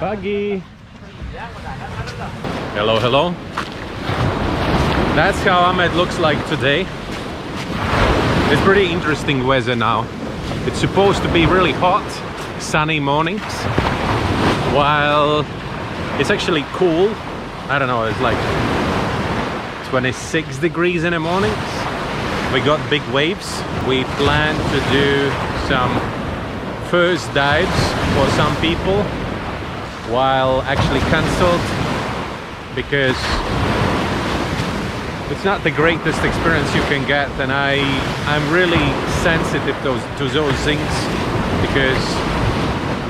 Pagi. Hello, hello. That's how Ahmed looks like today. It's pretty interesting weather now. It's supposed to be really hot, sunny mornings, while it's actually cool. I don't know, it's like 26 degrees in the mornings. We got big waves. We plan to do some first dives for some people, while actually cancelled because it's not the greatest experience you can get, and I'm really sensitive to those things, because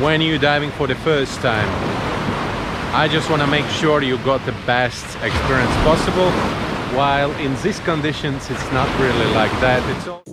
when you're diving for the first time, I just want to make sure you got the best experience possible, while in these conditions it's not really like that. It's all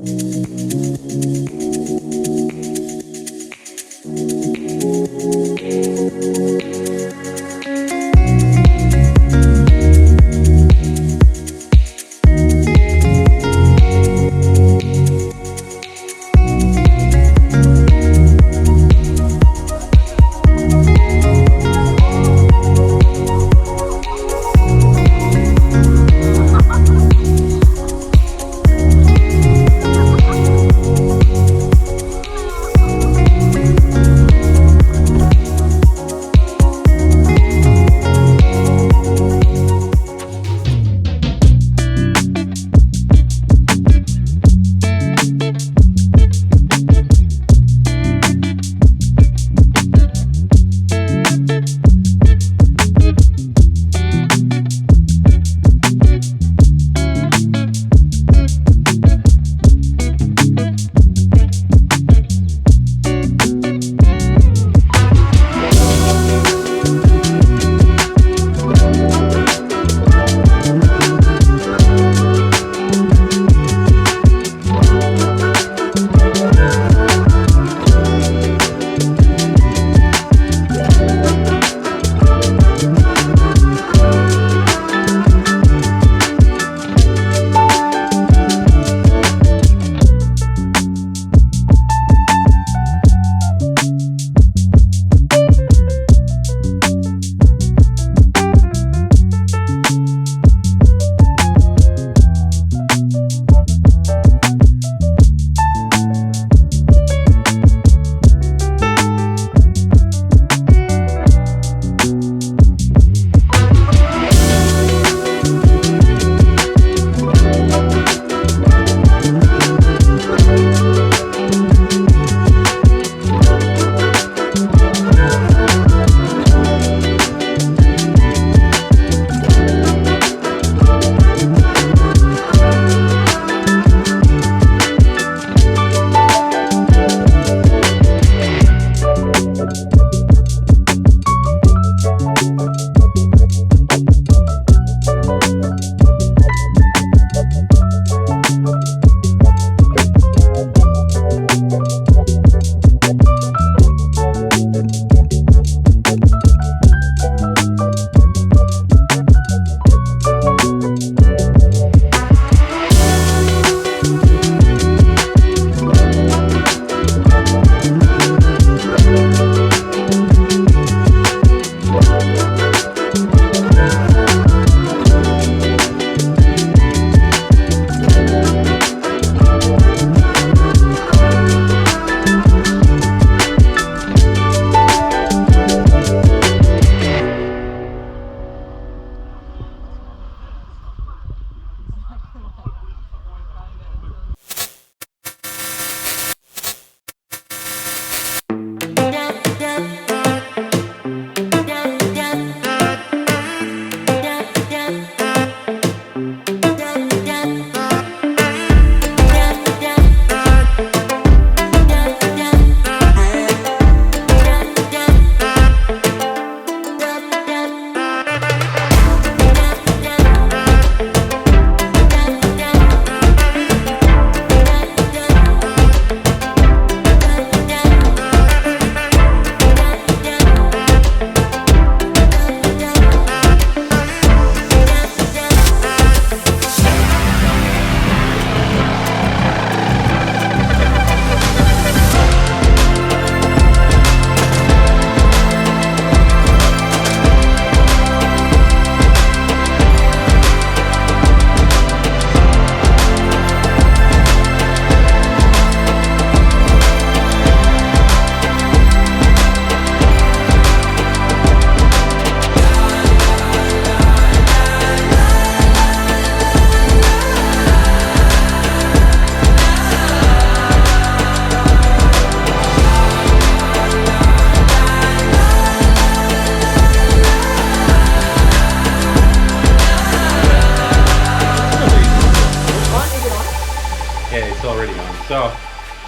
So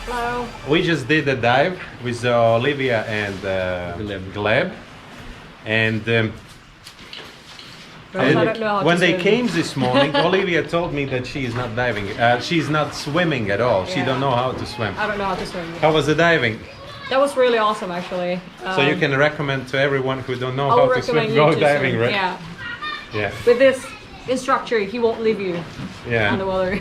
Hello. we just did a dive with Olivia and Gleb, and I don't know how when to they swim. came this morning, Olivia told me that she is not diving. She's not swimming at all. She Yeah. don't know how to swim. I don't know how to swim. How was the diving? That was really awesome, actually. So you can recommend to everyone who don't know I how would to swim, recommend go you to diving, swim. right? Yeah. Yeah. With this instructor, he won't leave you Yeah. underwater.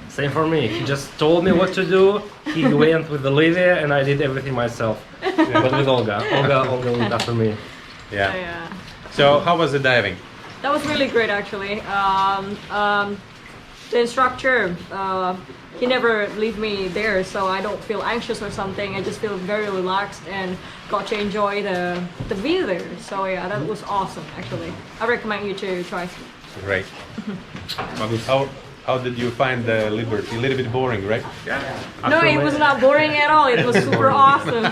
Same for me. He just told me what to do. He went with Olivia, and I did everything myself. But with Olga. Olga went after me. Yeah. Yeah. So how was the diving? That was really great, actually. The instructor, he never leave me there, so I don't feel anxious or something. I just feel very relaxed and got to enjoy the view there. So yeah, that was awesome, actually. I recommend you to try. Great. How did you find the Liberty? A little bit boring, right? No, it was not boring at all. It was super awesome.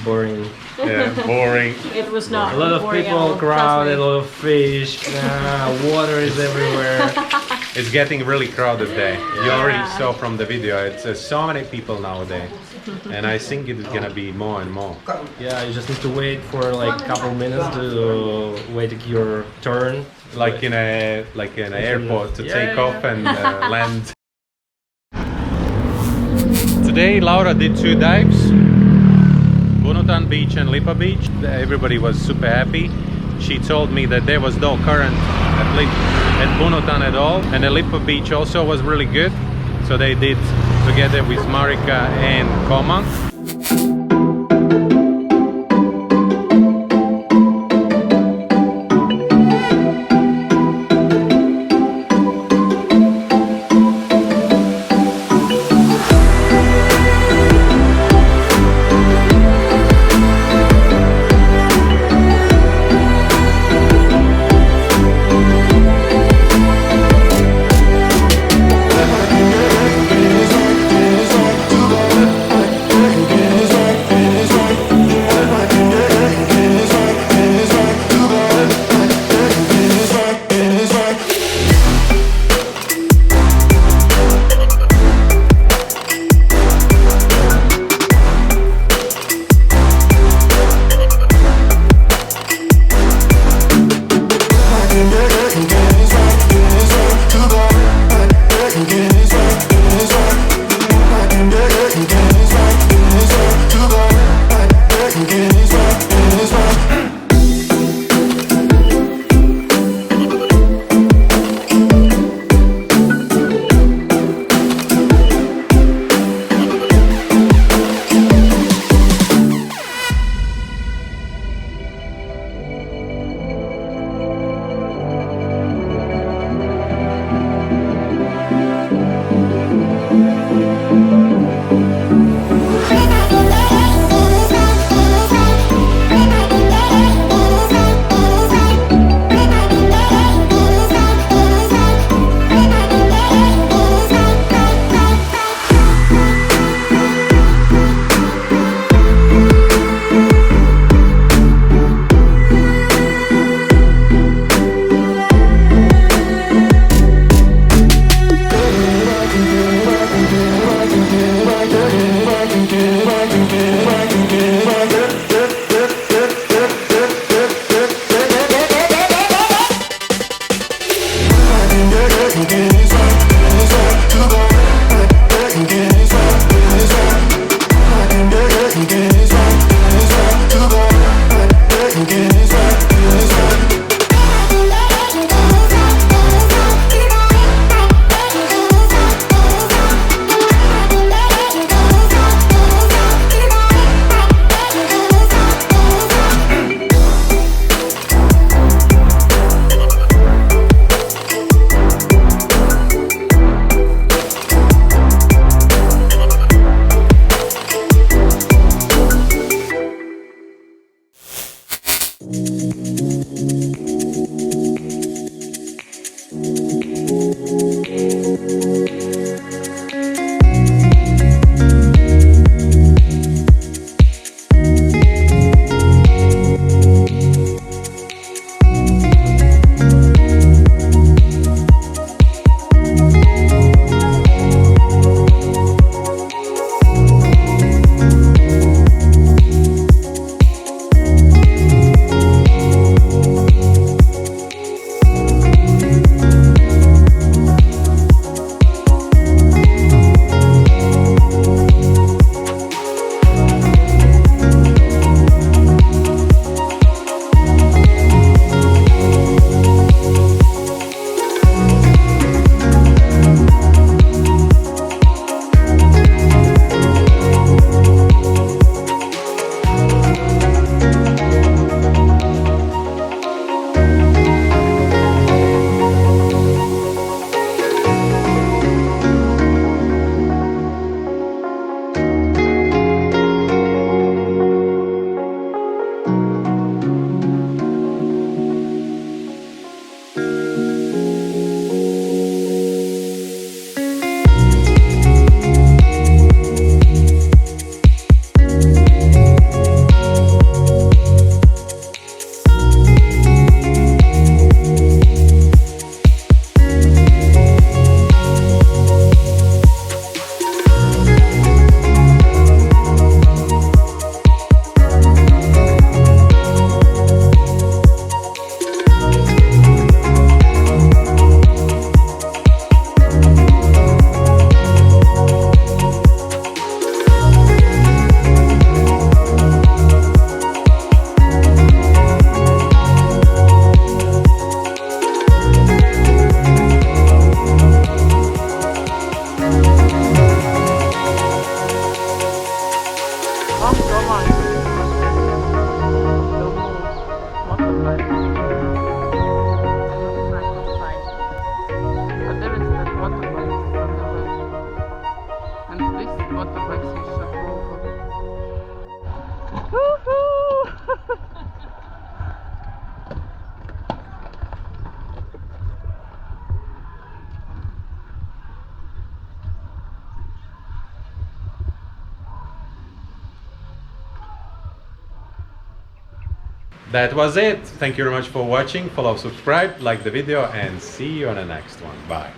Boring. Yeah, boring. It was not A lot of boring at people all, crowded, a trust me. lot of fish, water is everywhere. It's getting really crowded there. You already Yeah. saw from the video. It's so many people nowadays, and I think it's gonna be more and more. Yeah, you just need to wait for like a couple minutes to wait your turn. Like in an airport to Yeah, take yeah, off and land. Today Laura did 2 dives, Bunutan Beach and Lipa Beach. Everybody was super happy. She told me that there was no current at Bunutan at all, and the Lipa Beach also was really good. So they did together with Marika and Koma. that was it. Thank you very much for watching. Follow, subscribe, like the video, and see you on the next one. Bye.